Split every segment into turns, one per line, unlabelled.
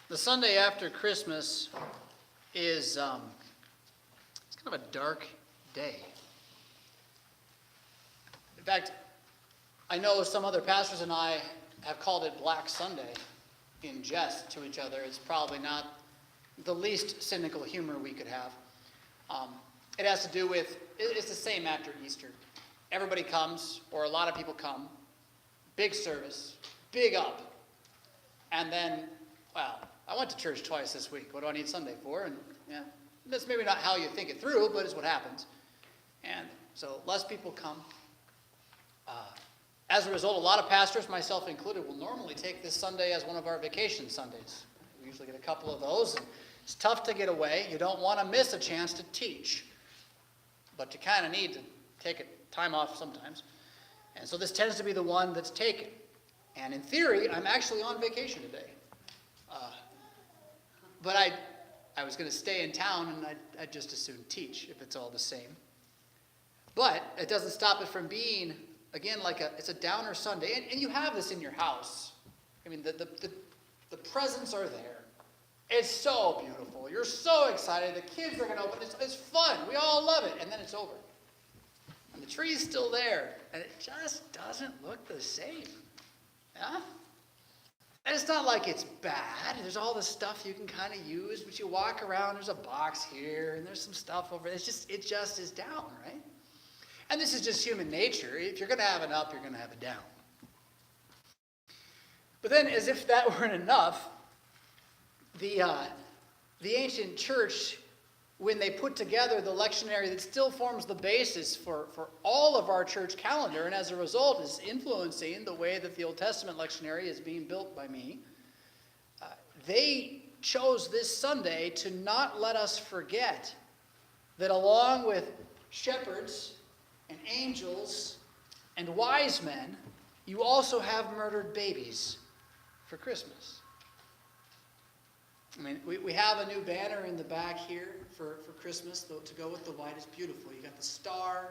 The Sunday after Christmas is it's kind of a dark day. In fact, I know some other pastors and I have called it Black Sunday in jest to each other. It's probably not the least cynical humor we could have. It has to do with, it's the same after Easter. Everybody comes, or a lot of people come, big service, big up, and then, well, I went to church twice this week. What do I need Sunday for? And yeah, that's maybe not how you think it through, but it's what happens. And so less people come. As a result, a lot of pastors, myself included, will normally take this Sunday as one of our vacation Sundays. We usually get a couple of those. And it's tough to get away. You don't want to miss a chance to teach. But you kind of need to take time off sometimes. And so this tends to be the one that's taken. And in theory, I'm actually on vacation today. But I was going to stay in town, and I'd just as soon teach if it's all the same. But it doesn't stop it from being, again, it's a downer Sunday. And you have this in your house. I mean, the presents are there. It's so beautiful. You're so excited. The kids are going to open it. It's fun. We all love it. And then it's over. And the tree's still there. And it just doesn't look the same. Yeah? And it's not like it's bad. There's all this stuff you can kind of use, but you walk around, there's a box here, and there's some stuff over there. It just is down, right? And this is just human nature. If you're going to have an up, you're going to have a down. But then, as if that weren't enough, the ancient church, when they put together the lectionary that still forms the basis for all of our church calendar, and as a result is influencing the way that the Old Testament lectionary is being built by me, they chose this Sunday to not let us forget that along with shepherds and angels and wise men, you also have murdered babies for Christmas. I mean, we have a new banner in the back here for Christmas to go with the white. It's beautiful. You got the star,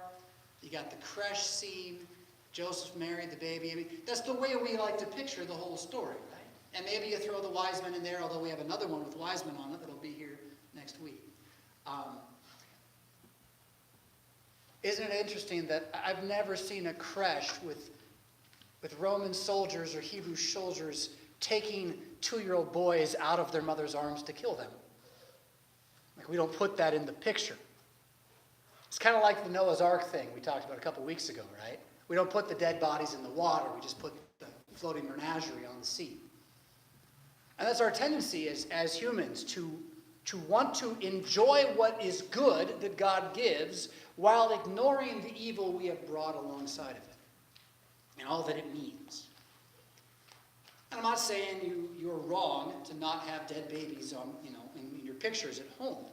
you got the creche scene, Joseph, Mary, the baby. I mean, that's the way we like to picture the whole story, right? And maybe you throw the wise men in there, although we have another one with wise men on it that'll be here next week. Isn't it interesting that I've never seen a creche with Roman soldiers or Hebrew soldiers taking 2-year-old boys out of their mother's arms to kill them? Like, we don't put that in the picture. It's kind of like the Noah's Ark thing we talked about a couple weeks ago, right? We don't put the dead bodies in the water. We just put the floating menagerie on the sea. And that's our tendency as humans, to want to enjoy what is good that God gives while ignoring the evil we have brought alongside of it and all that it means. And I'm not saying you're wrong to not have dead babies in your pictures at home.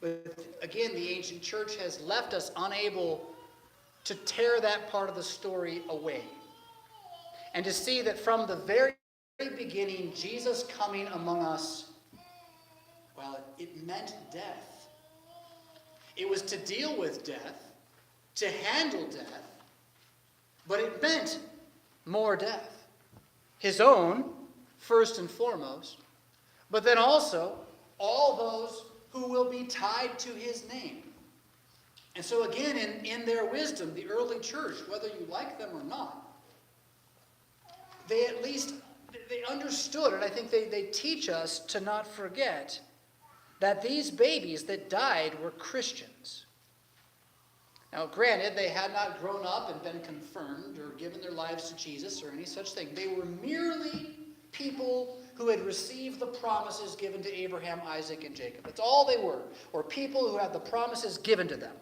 But again, the ancient church has left us unable to tear that part of the story away. And to see that from the very beginning, Jesus coming among us, well, it meant death. It was to deal with death, to handle death, but it meant more death. His own, first and foremost, but then also all those who will be tied to his name. And so again, in their wisdom, the early church, whether you like them or not, they understood, and I think they teach us to not forget that these babies that died were Christians. Now, granted, they had not grown up and been confirmed or given their lives to Jesus or any such thing. They were merely people who had received the promises given to Abraham, Isaac, and Jacob. That's all they were, or people who had the promises given to them.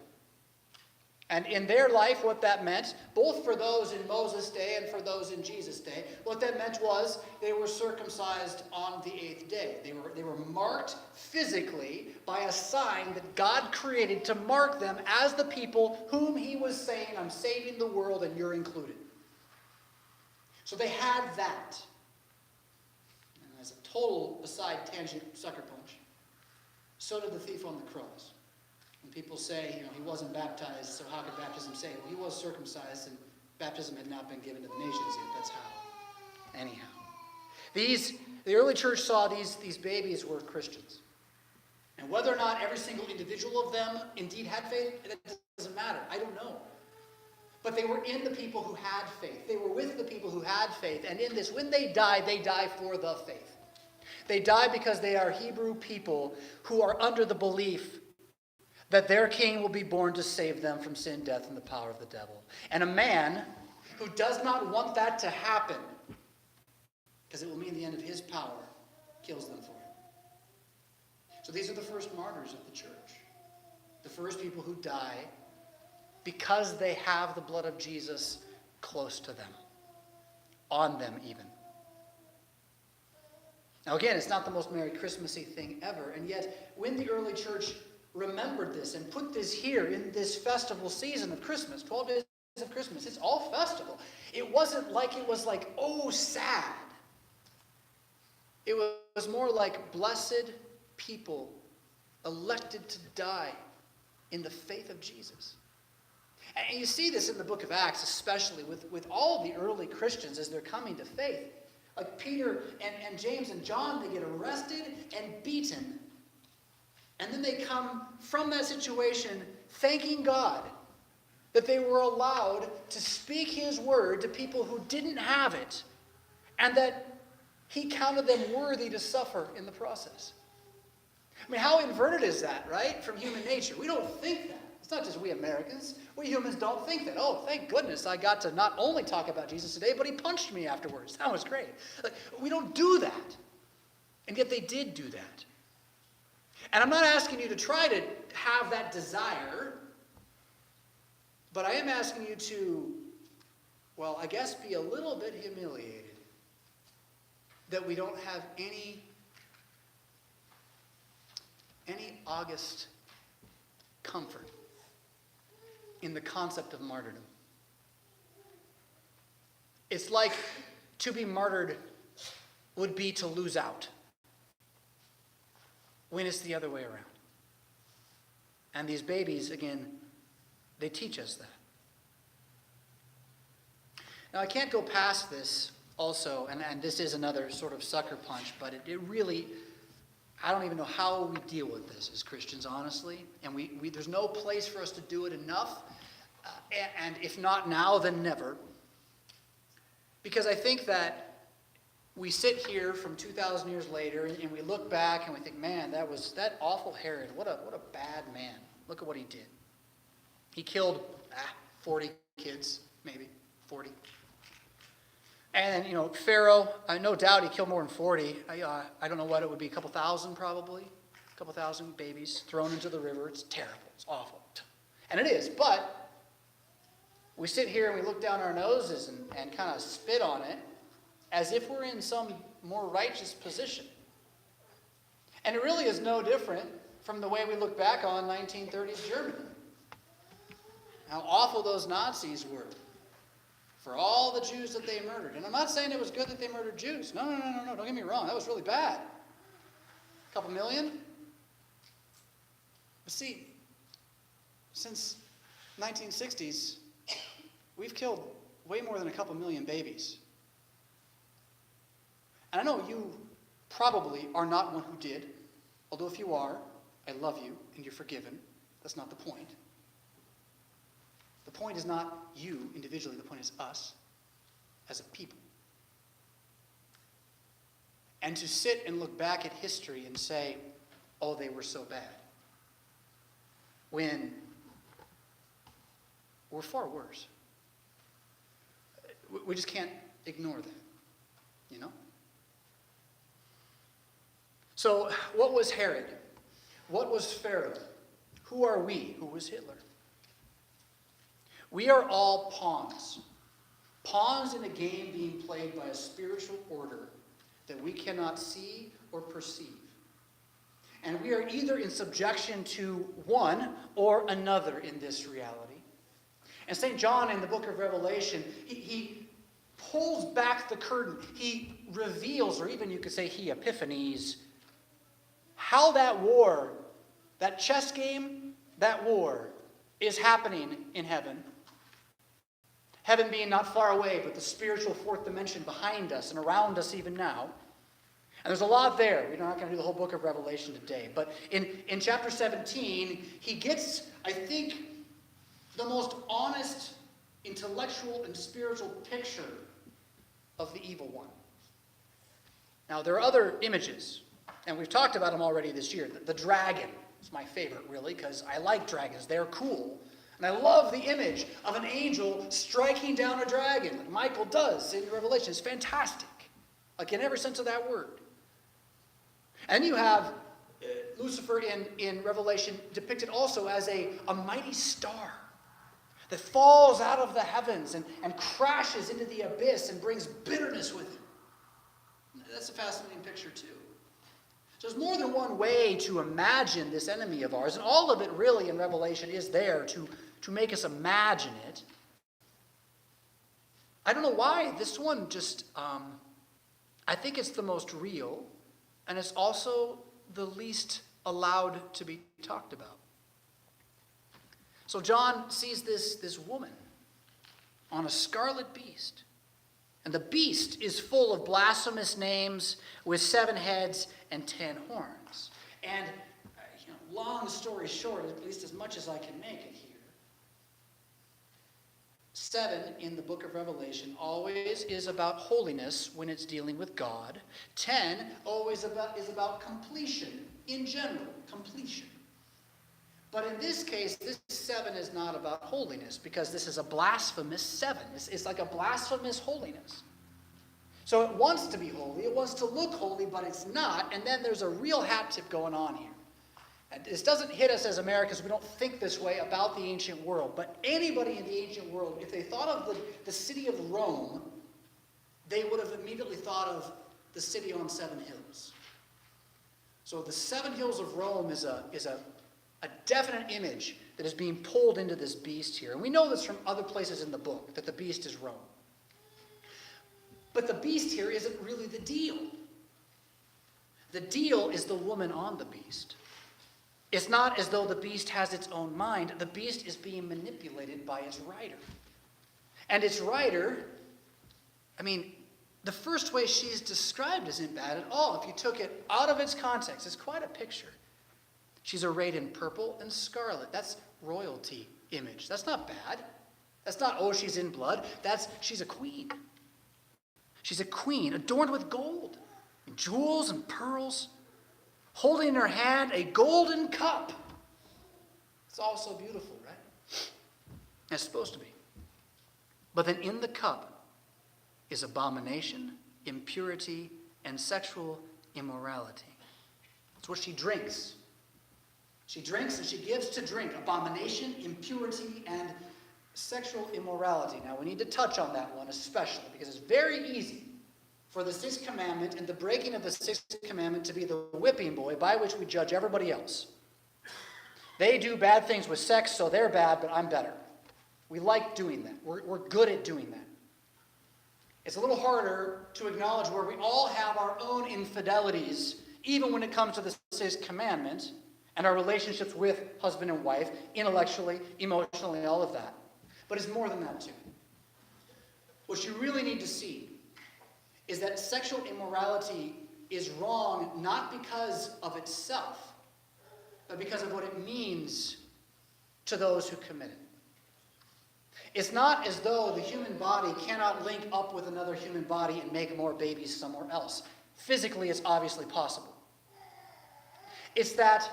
And in their life, what that meant, both for those in Moses' day and for those in Jesus' day, what that meant was they were circumcised on the 8th day. They were marked physically by a sign that God created to mark them as the people whom he was saying, I'm saving the world and you're included. So they had that. And as a total aside tangent sucker punch, so did the thief on the cross. When people say, he wasn't baptized, so how could baptism save? Well, he was circumcised, and baptism had not been given to the nations yet. That's how. Anyhow. The early church saw these babies were Christians. And whether or not every single individual of them indeed had faith, it doesn't matter. I don't know. But they were in the people who had faith. They were with the people who had faith. And in this, when they die for the faith. They die because they are Hebrew people who are under the belief that their king will be born to save them from sin, death, and the power of the devil. And a man who does not want that to happen, because it will mean the end of his power, kills them for it. So these are the first martyrs of the church. The first people who die because they have the blood of Jesus close to them, on them even. Now again, it's not the most Merry Christmassy thing ever, and yet when the early church remembered this and put this here in this festival season of Christmas, 12 days of Christmas, it's all festival. It wasn't like it was like, oh, sad. It was more like blessed people elected to die in the faith of Jesus. And you see this in the book of Acts, especially with all the early Christians as they're coming to faith. Like Peter and James and John, they get arrested and beaten. And then they come from that situation thanking God that they were allowed to speak his word to people who didn't have it, and that he counted them worthy to suffer in the process. I mean, how inverted is that, right? From human nature. We don't think that. It's not just we Americans. We humans don't think that. Oh, thank goodness I got to not only talk about Jesus today, but he punched me afterwards. That was great. Like, we don't do that. And yet they did do that. And I'm not asking you to try to have that desire, but I am asking you to, well, I guess be a little bit humiliated that we don't have any august comfort in the concept of martyrdom. It's like to be martyred would be to lose out, when it's the other way around. And these babies, again, they teach us that. Now, I can't go past this also, and this is another sort of sucker punch, but it really, I don't even know how we deal with this as Christians, honestly. And we there's no place for us to do it enough. And if not now, then never. Because I think that we sit here from 2,000 years later and we look back and we think, man, that awful Herod, what a bad man. Look at what he did. He killed 40 kids, maybe 40. And, Pharaoh, no doubt he killed more than 40. I don't know what it would be, a couple thousand probably. A couple thousand babies thrown into the river. It's terrible. It's awful. And it is, but we sit here and we look down our noses and kind of spit on it as if we're in some more righteous position. And it really is no different from the way we look back on 1930s Germany. How awful those Nazis were for all the Jews that they murdered. And I'm not saying it was good that they murdered Jews. No, don't get me wrong. That was really bad. A couple million? But see, since 1960s, we've killed way more than a couple million babies. And I know you probably are not one who did, although if you are, I love you and you're forgiven. That's not the point. The point is not you individually, the point is us as a people. And to sit and look back at history and say, oh, they were so bad, when we're far worse. We just can't ignore that, So what was Herod? What was Pharaoh? Who are we? Who was Hitler? We are all pawns. Pawns in a game being played by a spiritual order that we cannot see or perceive. And we are either in subjection to one or another in this reality. And St. John in the book of Revelation, he pulls back the curtain. He reveals, or even you could say he epiphanies, how that war, that chess game, that war is happening in heaven. Heaven being not far away, but the spiritual fourth dimension behind us and around us even now. And there's a lot there. We're not going to do the whole book of Revelation today. But in chapter 17, he gets, I think, the most honest, intellectual, and spiritual picture of the evil one. Now, there are other images, and we've talked about them already this year. The dragon is my favorite, really, because I like dragons. They're cool. And I love the image of an angel striking down a dragon, like Michael does in Revelation. It's fantastic, like in every sense of that word. And you have Lucifer in Revelation depicted also as a mighty star that falls out of the heavens and crashes into the abyss and brings bitterness with it. That's a fascinating picture, too. So there's more than one way to imagine this enemy of ours, and all of it really in Revelation is there to make us imagine it. I don't know why. This one just, I think it's the most real, and it's also the least allowed to be talked about. So John sees this woman on a scarlet beast. And the beast is full of blasphemous names with 7 heads and 10 horns. And, long story short, at least as much as I can make it here, 7 in the book of Revelation always is about holiness when it's dealing with God. 10 always is about completion, in general, completion. But in this case, this 7 is not about holiness, because this is a blasphemous 7. It's like a blasphemous holiness. So it wants to be holy, it wants to look holy, but it's not, and then there's a real hat tip going on here. And this doesn't hit us as Americans. We don't think this way about the ancient world. But anybody in the ancient world, if they thought of the city of Rome, they would have immediately thought of the city on 7 hills. So the 7 hills of Rome is a definite image that is being pulled into this beast here. And we know this from other places in the book, that the beast is Rome. But the beast here isn't really the deal. The deal is the woman on the beast. It's not as though the beast has its own mind. The beast is being manipulated by its rider. And its rider, the first way she's described isn't bad at all. If you took it out of its context, it's quite a picture. She's arrayed in purple and scarlet. That's royalty image. That's not bad. That's not, she's in blood. She's a queen. She's a queen adorned with gold, and jewels and pearls, holding in her hand a golden cup. It's all so beautiful, right? It's supposed to be. But then in the cup is abomination, impurity, and sexual immorality. That's what she drinks. She drinks and she gives to drink abomination, impurity, and sexual immorality. Now, we need to touch on that one especially, because it's very easy for the 6th commandment and the breaking of the 6th commandment to be the whipping boy by which we judge everybody else. They do bad things with sex, so they're bad, but I'm better. We like doing that. We're good at doing that. It's a little harder to acknowledge where we all have our own infidelities, even when it comes to the 6th commandment and our relationships with husband and wife, intellectually, emotionally, all of that. But it's more than that, too. What you really need to see is that sexual immorality is wrong not because of itself, but because of what it means to those who commit it. It's not as though the human body cannot link up with another human body and make more babies somewhere else. Physically, it's obviously possible. It's that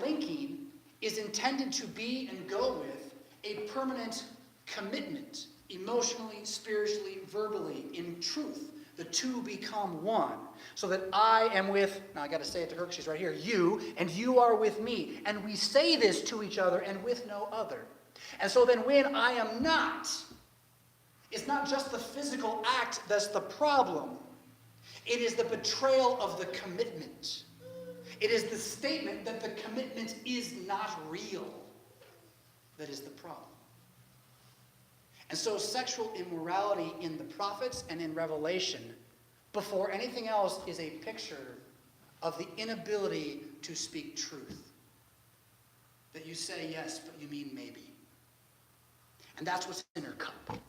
linking is intended to be and go with a permanent commitment, emotionally, spiritually, verbally, in truth. The two become one, so that I am with, now I got to say it to her, she's right here, you, and you are with me. And we say this to each other and with no other. And so then when I am not, it's not just the physical act that's the problem. It is the betrayal of the commitment. It is the statement that the commitment is not real that is the problem. And so sexual immorality in the prophets and in Revelation, before anything else, is a picture of the inability to speak truth. That you say yes, but you mean maybe. And that's what's in her cup.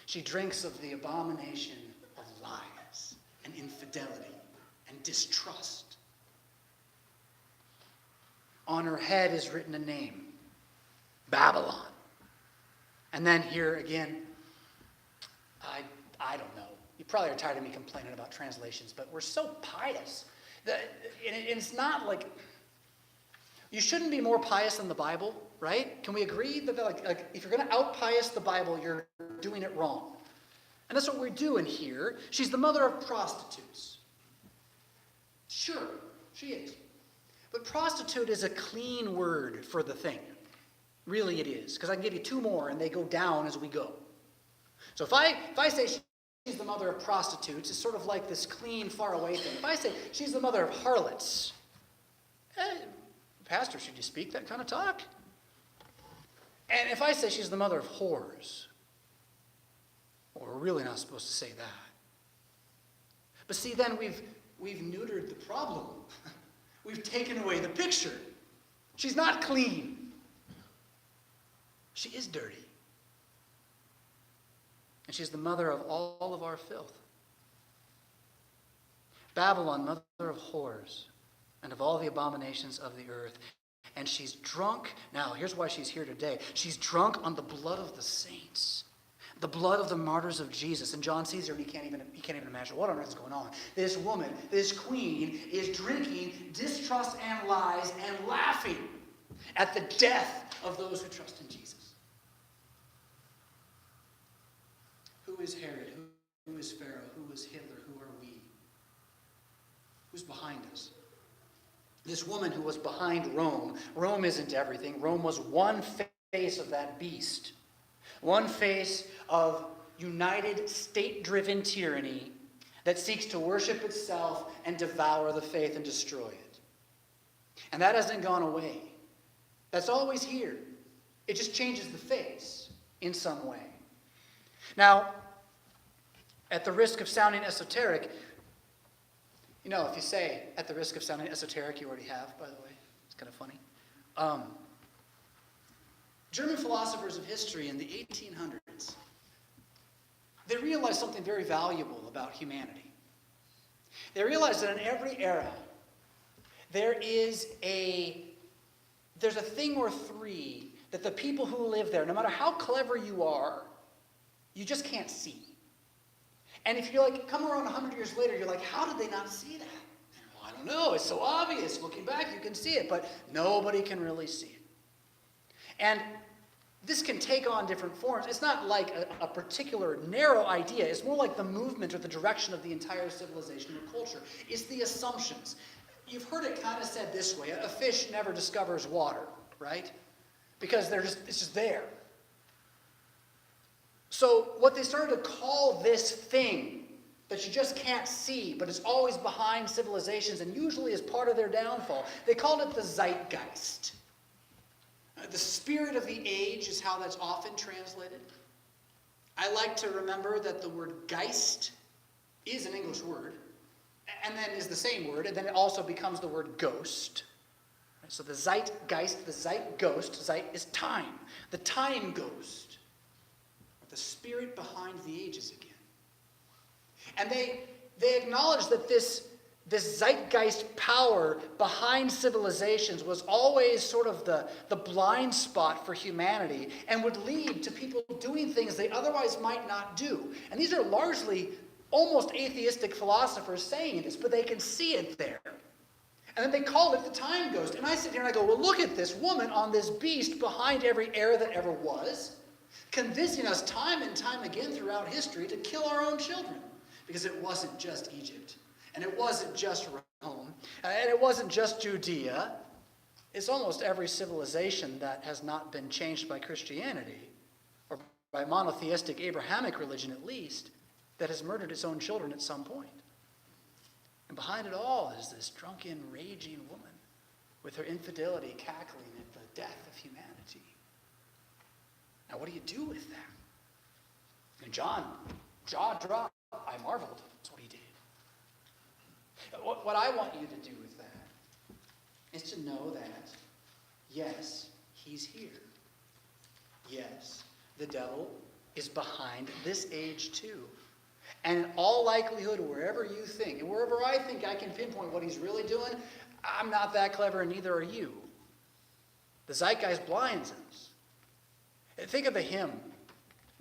She drinks of the abomination of lies and infidelity. infidelity and distrust. On her head is written a name, Babylon. And then here again, I don't know. You probably are tired of me complaining about translations, but we're so pious. And it's not like, you shouldn't be more pious than the Bible, right? Can we agree that like if you're going to out-pious the Bible, you're doing it wrong? And that's what we're doing here. She's the mother of prostitutes. Sure, she is. But prostitute is a clean word for the thing. Really it is. Because I can give you two more and they go down as we go. So if I say she's the mother of prostitutes, it's sort of like this clean, far away thing. If I say she's the mother of harlots, Pastor, should you speak that kind of talk? And if I say she's the mother of whores, well, we're really not supposed to say that. But see, then we've neutered the problem. We've taken away the picture. She's not clean. She is dirty. And she's the mother of all of our filth. Babylon, mother of whores, and of all the abominations of the earth. And she's drunk. Now, here's why she's here today. She's drunk on the blood of the saints, the blood of the martyrs of Jesus. And John Caesar, he can't even imagine what on earth is going on. This woman, this queen, is drinking distrust and lies and laughing at the death of those who trust in Jesus. Who is Herod? Who is Pharaoh? Who is Hitler? Who are we? Who's behind us? This woman who was behind Rome. Rome isn't everything. Rome was one face of that beast. One face of united state-driven tyranny that seeks to worship itself and devour the faith and destroy it. And that hasn't gone away. That's always here. It just changes the face in some way. Now, at the risk of sounding esoteric, you know, if you say, at the risk of sounding esoteric, you already have, by the way. It's kind of funny. German philosophers of history in the 1800s, they realized something very valuable about humanity. They realized that in every era, there's a thing or three that the people who live there, no matter how clever you are, you just can't see. And if you're like, come around 100 years later, you're like, how did they not see that? Well, I don't know, it's so obvious. Looking back, you can see it, but nobody can really see it. And this can take on different forms. It's not like a particular narrow idea. It's more like the movement or the direction of the entire civilization or culture. It's the assumptions. You've heard it kind of said this way. A fish never discovers water, right? Because it's just there. So what they started to call this thing that you just can't see, but it's always behind civilizations and usually is part of their downfall, they called it the zeitgeist. The spirit of the age is how that's often translated. I like to remember that the word geist is an English word, and then is the same word, and then it also becomes the word ghost. So the zeitgeist, the zeitghost, zeit is time, the time ghost. The spirit behind the ages again. And they acknowledge that this zeitgeist power behind civilizations was always sort of the blind spot for humanity and would lead to people doing things they otherwise might not do. And these are largely almost atheistic philosophers saying this, but they can see it there. And then they called it the time ghost. And I sit here and I go, well, look at this woman on this beast behind every era that ever was, convincing us time and time again throughout history to kill our own children. Because it wasn't just Egypt, and it wasn't just Rome, and it wasn't just Judea. It's almost every civilization that has not been changed by Christianity, or by monotheistic Abrahamic religion at least, that has murdered its own children at some point. And behind it all is this drunken, raging woman with her infidelity cackling at the death of humanity. Now, what do you do with that? And John, jaw dropped. I marveled. That's what he did. What I want you to do with that is to know that, yes, he's here. Yes, the devil is behind this age too. And in all likelihood, wherever you think, and wherever I think I can pinpoint what he's really doing, I'm not that clever, and neither are you. The zeitgeist blinds us. And think of the hymn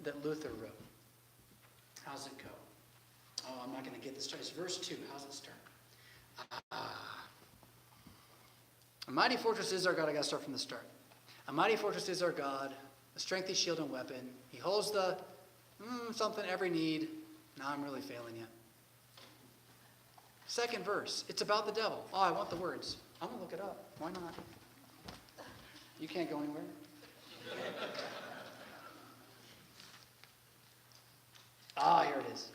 that Luther wrote. How's it go? Oh, I'm not going to get this straight. It's verse 2. How's it start? A mighty fortress is our God. I got to start from the start. A mighty fortress is our God, a strengthy shield and weapon. He holds the something every need. Now I'm really failing you. Second verse. It's about the devil. Oh, I want the words. I'm going to look it up. Why not? You can't go anywhere. Here it is.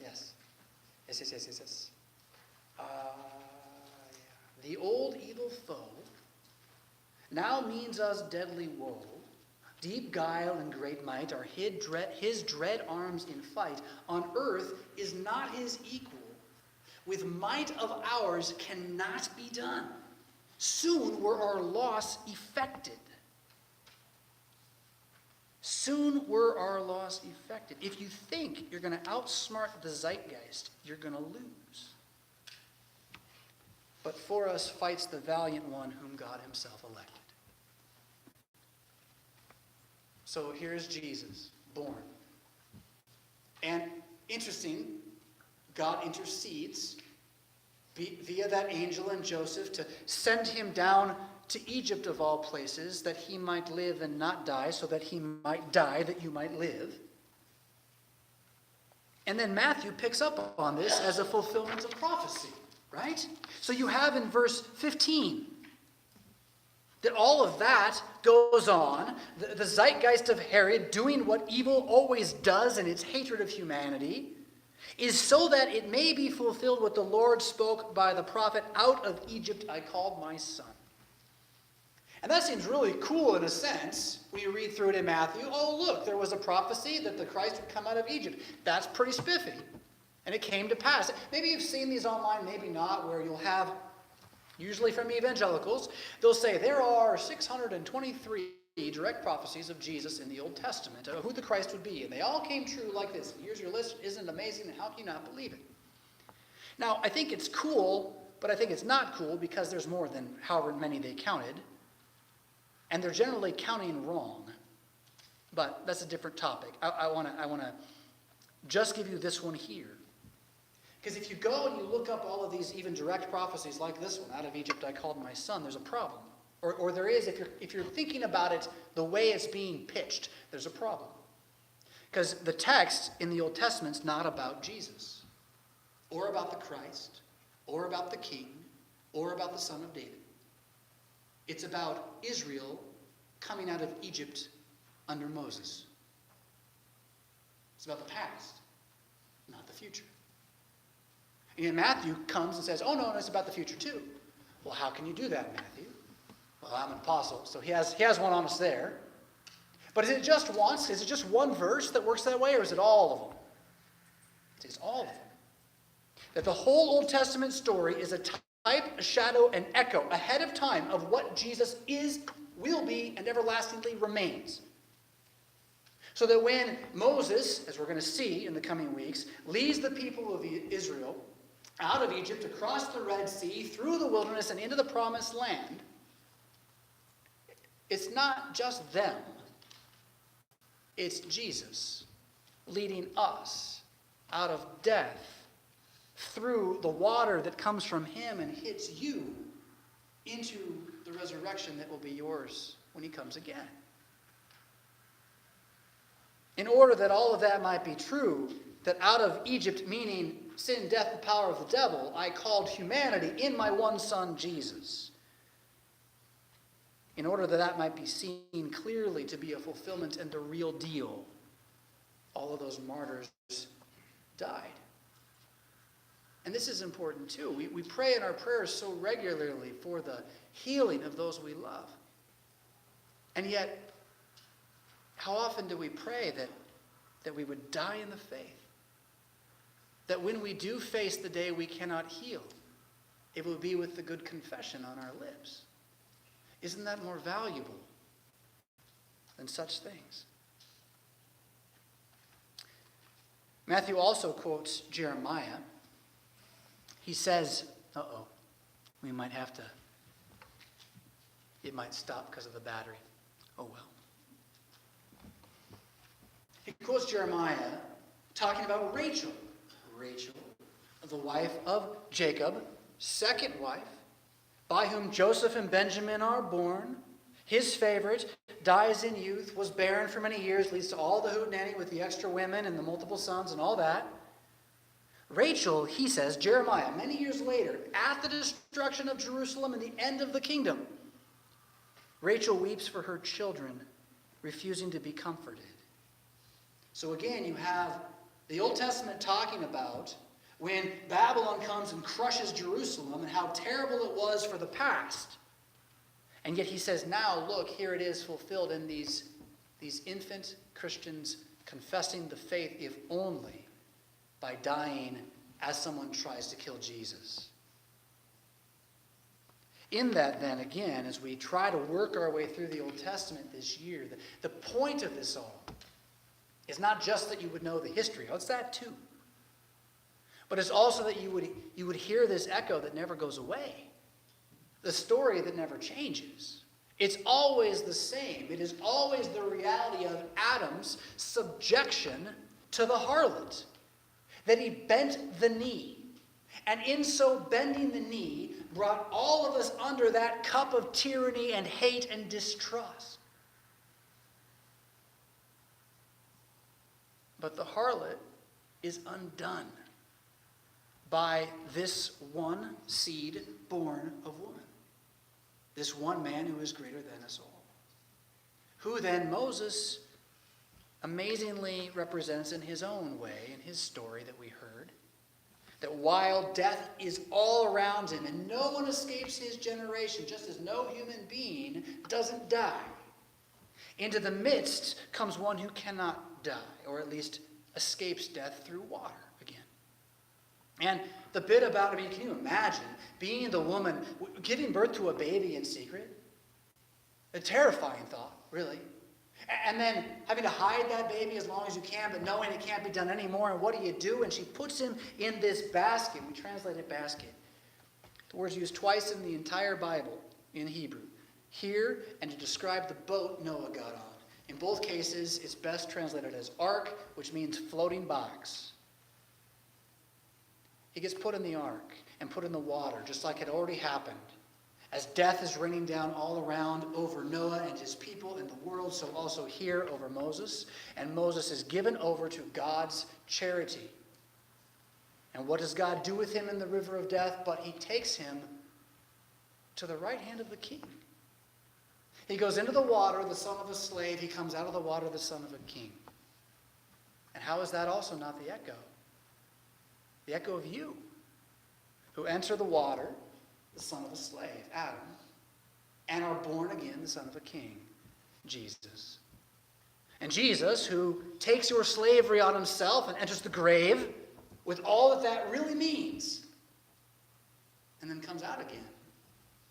Yes. Yes. Yeah. The old evil foe now means us deadly woe. Deep guile and great might are his dread arms in fight. On earth is not his equal. With might of ours cannot be done. Soon were our loss effected. Soon were our loss effected. If you think you're going to outsmart the zeitgeist, you're going to lose. But for us fights the valiant one whom God himself elected. So here's Jesus, born. And interesting, God intercedes via that angel and Joseph to send him down to Egypt of all places, that he might live and not die, so that he might die that you might live. And then Matthew picks up on this as a fulfillment of prophecy, right? So you have in verse 15 that all of that goes on, the zeitgeist of Herod doing what evil always does in its hatred of humanity, is so that it may be fulfilled what the Lord spoke by the prophet, out of Egypt I called my son. And that seems really cool in a sense when you read through it in Matthew. Oh, look, there was a prophecy that the Christ would come out of Egypt. That's pretty spiffy. And it came to pass. Maybe you've seen these online, maybe not, where you'll have, usually from evangelicals, they'll say there are 623 direct prophecies of Jesus in the Old Testament, of who the Christ would be. And they all came true like this. Here's your list. Isn't it amazing? And how can you not believe it? Now, I think it's cool, but I think it's not cool because there's more than however many they counted. And they're generally counting wrong. But that's a different topic. I want to just give you this one here. Because if you go and you look up all of these even direct prophecies like this one, out of Egypt I called my son, there's a problem. Or there is, if you're thinking about it the way it's being pitched, there's a problem. Because the text in the Old Testament is not about Jesus, or about the Christ, or about the king, or about the son of David. It's about Israel coming out of Egypt under Moses. It's about the past, not the future. And Matthew comes and says, oh no, it's about the future too. Well, how can you do that, Matthew? Well, I'm an apostle, so he has one on us there. But is it just once? Is it just one verse that works that way, or is it all of them? It is all of them. That the whole Old Testament story is a type, a shadow, an echo ahead of time of what Jesus is, will be, and everlastingly remains. So that when Moses, as we're going to see in the coming weeks, leads the people of Israel out of Egypt, across the Red Sea, through the wilderness, and into the promised land, it's not just them. It's Jesus leading us out of death through the water that comes from him and hits you into the resurrection that will be yours when he comes again. In order that all of that might be true, that out of Egypt, meaning sin, death, the power of the devil, I called humanity in my one son, Jesus. In order that that might be seen clearly to be a fulfillment and the real deal, all of those martyrs died. And this is important too. We pray in our prayers so regularly for the healing of those we love. And yet, how often do we pray that we would die in the faith? That when we do face the day we cannot heal, it will be with the good confession on our lips. Isn't that more valuable than such things? Matthew also quotes Jeremiah. He says, we might have to, it might stop because of the battery. Oh well. He quotes Jeremiah talking about Rachel. Rachel, the wife of Jacob, second wife, by whom Joseph and Benjamin are born. His favorite, dies in youth, was barren for many years, leads to all the hootenanny with the extra women and the multiple sons and all that. Rachel, he says, Jeremiah, many years later, at the destruction of Jerusalem and the end of the kingdom, Rachel weeps for her children, refusing to be comforted. So again, you have the Old Testament talking about when Babylon comes and crushes Jerusalem and how terrible it was for the past. And yet he says, now look, here it is fulfilled in these infant Christians confessing the faith, if only by dying as someone tries to kill Jesus. In that then, again, as we try to work our way through the Old Testament this year, the point of this all is not just that you would know the history. Oh, it's that too. But it's also that you would hear this echo that never goes away. The story that never changes. It's always the same. It is always the reality of Adam's subjection to the harlot. That he bent the knee. And in so bending the knee, brought all of us under that cup of tyranny and hate and distrust. But the harlot is undone by this one seed born of woman. This one man who is greater than us all. Who then Moses amazingly represents in his own way, in his story that we heard. That while death is all around him and no one escapes his generation, just as no human being doesn't die, into the midst comes one who cannot die, or at least escapes death through water again. And the bit about, can you imagine being the woman, giving birth to a baby in secret? A terrifying thought, really. And then having to hide that baby as long as you can, but knowing it can't be done anymore. And what do? And she puts him in this basket. We translate it basket. The word's used twice in the entire Bible in Hebrew. Here, and to describe the boat Noah got on. In both cases, it's best translated as ark, which means floating box. He gets put in the ark and put in the water, just like it already happened. As death is raining down all around over Noah and his people and the world, so also here over Moses. And Moses is given over to God's charity. And what does God do with him in the river of death? But he takes him to the right hand of the king. He goes into the water, the son of a slave. He comes out of the water, the son of a king. And how is that also not the echo? The echo of you, who enter the water, the son of a slave, Adam, and are born again, the son of a king, Jesus. And Jesus, who takes your slavery on himself and enters the grave with all that really means, and then comes out again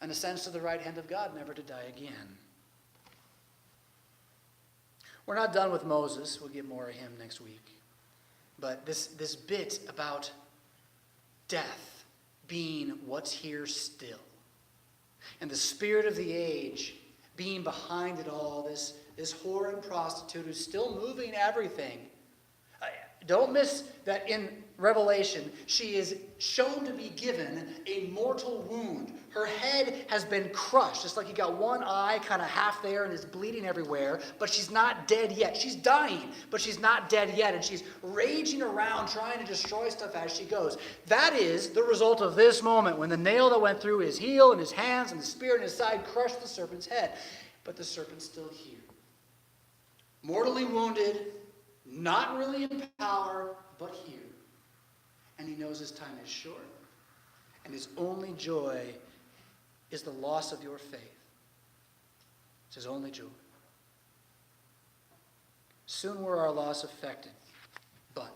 and ascends to the right hand of God, never to die again. We're not done with Moses. We'll get more of him next week. But this bit about death being what's here still, and the spirit of the age being behind it all, this whore and prostitute who's still moving everything. Don't miss that in Revelation, she is shown to be given a mortal wound. Her head has been crushed. It's like you got one eye kind of half there and is bleeding everywhere, but she's not dead yet. She's dying, but she's not dead yet, and she's raging around trying to destroy stuff as she goes. That is the result of this moment when the nail that went through his heel and his hands and the spear in his side crushed the serpent's head. But the serpent's still here. Mortally wounded, not really in power, but here. And he knows his time is short. And his only joy is the loss of your faith. It's his only joy. Soon were our loss affected, but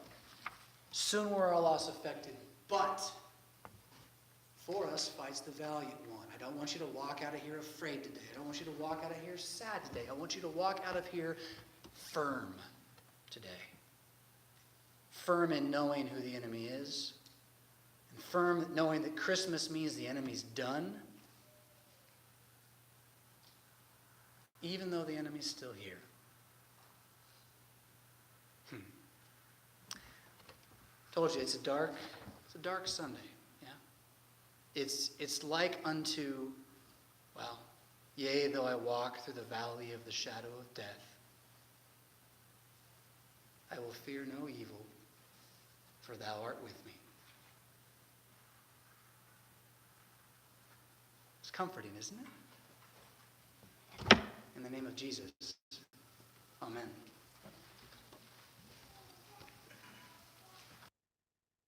for us fights the valiant one. I don't want you to walk out of here afraid today. I don't want you to walk out of here sad today. I want you to walk out of here firm today. firm in knowing who the enemy is, and firm knowing that Christmas means the enemy's done, even though the enemy's still here. Told you, it's a dark Sunday, yeah? It's like unto, well, yea, though I walk through the valley of the shadow of death, I will fear no evil, for thou art with me. It's comforting, isn't it? In the name of Jesus, amen.